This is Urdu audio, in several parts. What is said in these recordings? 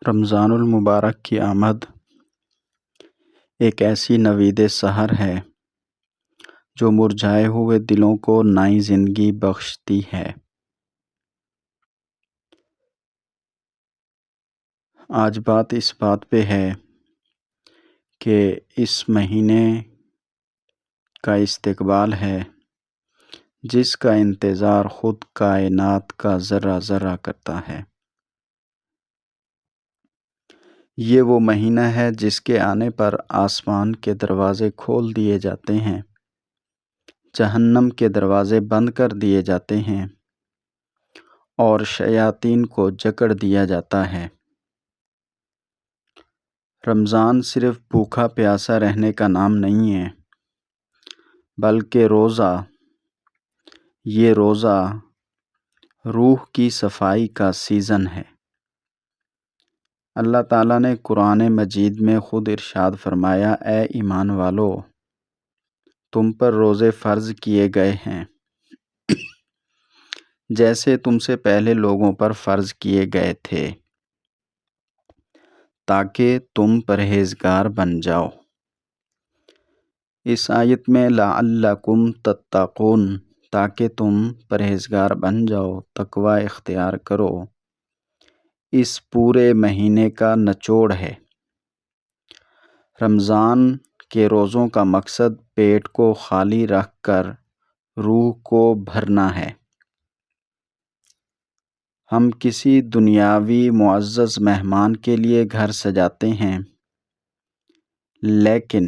رمضان المبارک کی آمد ایک ایسی نوید سحر ہے جو مرجھائے ہوئے دلوں کو نئی زندگی بخشتی ہے۔ آج بات اس بات پہ ہے کہ اس مہینے کا استقبال ہے جس کا انتظار خود کائنات کا ذرہ ذرہ کرتا ہے۔ یہ وہ مہینہ ہے جس کے آنے پر آسمان کے دروازے کھول دیے جاتے ہیں، جہنم کے دروازے بند کر دیے جاتے ہیں اور شیاطین کو جکڑ دیا جاتا ہے۔ رمضان صرف بھوکا پیاسا رہنے کا نام نہیں ہے، بلکہ یہ روزہ روح کی صفائی کا سیزن ہے۔ اللہ تعالیٰ نے قرآن مجید میں خود ارشاد فرمایا، اے ایمان والو، تم پر روزے فرض کیے گئے ہیں جیسے تم سے پہلے لوگوں پر فرض کیے گئے تھے تاکہ تم پرہیزگار بن جاؤ۔ اس آیت میں لعلکم تتقون، تاکہ تم پرہیزگار بن جاؤ، تقوی اختیار کرو، اس پورے مہینے کا نچوڑ ہے۔ رمضان کے روزوں کا مقصد پیٹ کو خالی رکھ کر روح کو بھرنا ہے۔ ہم کسی دنیاوی معزز مہمان کے لیے گھر سجاتے ہیں، لیکن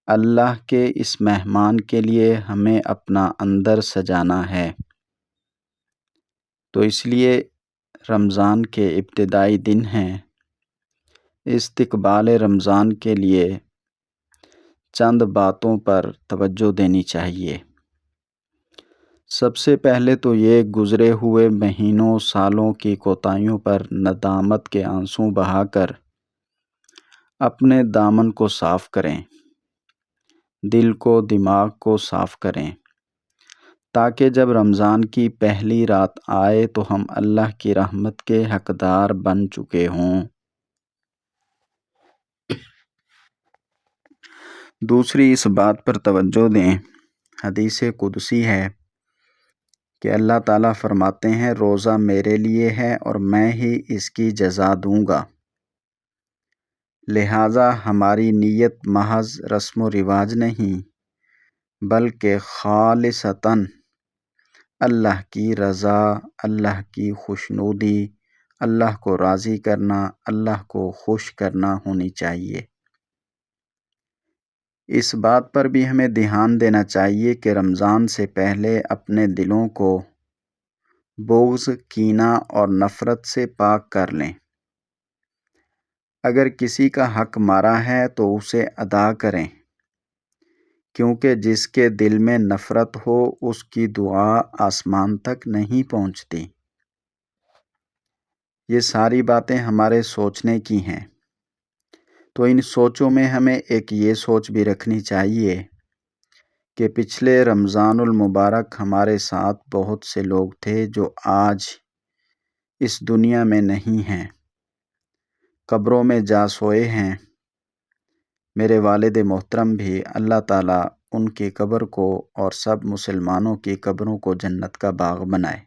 اللہ کے اس مہمان کے لیے ہمیں اپنا اندر سجانا ہے۔ تو اس لیے رمضان کے ابتدائی دن ہیں۔ استقبال رمضان کے لیے چند باتوں پر توجہ دینی چاہیے۔ سب سے پہلے تو یہ گزرے ہوئے مہینوں سالوں کی کوتاہیوں پر ندامت کے آنسو بہا کر اپنے دامن کو صاف کریں، دل کو دماغ کو صاف کریں، تاکہ جب رمضان کی پہلی رات آئے تو ہم اللہ کی رحمت کے حقدار بن چکے ہوں۔ دوسری اس بات پر توجہ دیں، حدیث قدسی ہے کہ اللہ تعالیٰ فرماتے ہیں، روزہ میرے لیے ہے اور میں ہی اس کی جزا دوں گا، لہٰذا ہماری نیت محض رسم و رواج نہیں بلکہ خالصتاً اللہ کی رضا، اللہ کی خوشنودی، اللہ کو راضی کرنا، اللہ کو خوش کرنا ہونی چاہیے۔ اس بات پر بھی ہمیں دھیان دینا چاہیے کہ رمضان سے پہلے اپنے دلوں کو بغض، کینہ اور نفرت سے پاک کر لیں۔ اگر کسی کا حق مارا ہے تو اسے ادا کریں، کیونکہ جس کے دل میں نفرت ہو اس کی دعا آسمان تک نہیں پہنچتی۔ یہ ساری باتیں ہمارے سوچنے کی ہیں، تو ان سوچوں میں ہمیں ایک یہ سوچ بھی رکھنی چاہیے کہ پچھلے رمضان المبارک ہمارے ساتھ بہت سے لوگ تھے جو آج اس دنیا میں نہیں ہیں، قبروں میں جا سوئے ہیں۔ میرے والد محترم بھی، اللہ تعالیٰ ان کی قبر کو اور سب مسلمانوں کی قبروں کو جنت کا باغ بنائے۔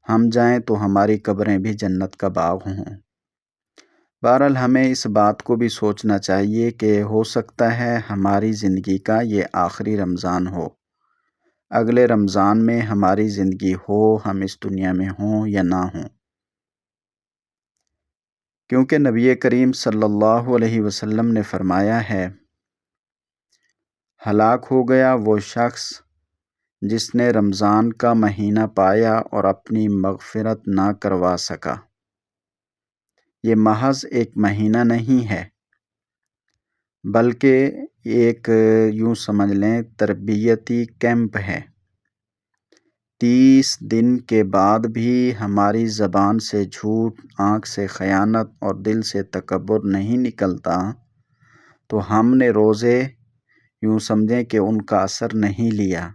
ہم جائیں تو ہماری قبریں بھی جنت کا باغ ہوں۔ بہرحال ہمیں اس بات کو بھی سوچنا چاہیے کہ ہو سکتا ہے ہماری زندگی کا یہ آخری رمضان ہو، اگلے رمضان میں ہماری زندگی ہو، ہم اس دنیا میں ہوں یا نہ ہوں۔ کیونکہ نبی کریم صلی اللہ علیہ وسلم نے فرمایا ہے، ہلاک ہو گیا وہ شخص جس نے رمضان کا مہینہ پایا اور اپنی مغفرت نہ کروا سکا۔ یہ محض ایک مہینہ نہیں ہے بلکہ ایک یوں سمجھ لیں تربیتی کیمپ ہے۔ 30 دن کے بعد بھی ہماری زبان سے جھوٹ، آنکھ سے خیانت اور دل سے تکبر نہیں نکلتا تو ہم نے روزے یوں سمجھیں کہ ان کا اثر نہیں لیا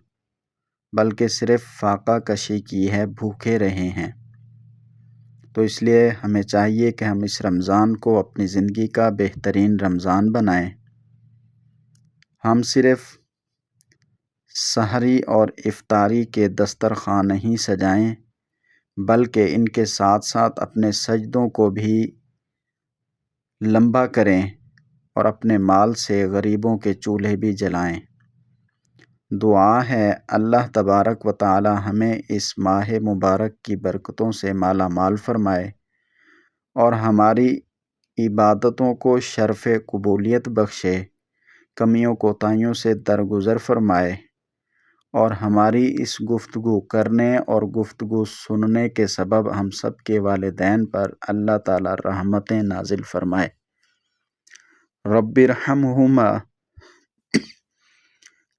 بلکہ صرف فاقہ کشی کی ہے، بھوکے رہے ہیں۔ تو اس لیے ہمیں چاہیے کہ ہم اس رمضان کو اپنی زندگی کا بہترین رمضان بنائیں۔ ہم صرف سحری اور افطاری کے دسترخوان نہیں سجائیں، بلکہ ان کے ساتھ ساتھ اپنے سجدوں کو بھی لمبا کریں اور اپنے مال سے غریبوں کے چولہے بھی جلائیں۔ دعا ہے اللہ تبارک و تعالی ہمیں اس ماہ مبارک کی برکتوں سے مالا مال فرمائے اور ہماری عبادتوں کو شرف قبولیت بخشے، کمیوں کوتاہیوں سے درگزر فرمائے اور ہماری اس گفتگو کرنے اور گفتگو سننے کے سبب ہم سب کے والدین پر اللہ تعالی رحمتیں نازل فرمائے۔ رب ارحمہما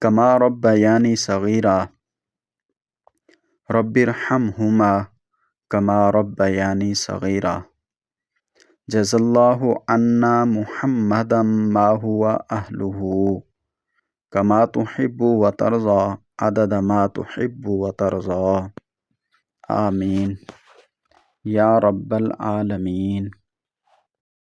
کما ربیانی صغیرا، رب ارحمہما کما ربیانی صغیرا۔ جزا اللہ عنا محمدا ما هو اہلہ کما تحب و ترضى عدد ما تحب و ترضى، آمین یا رب العالمین۔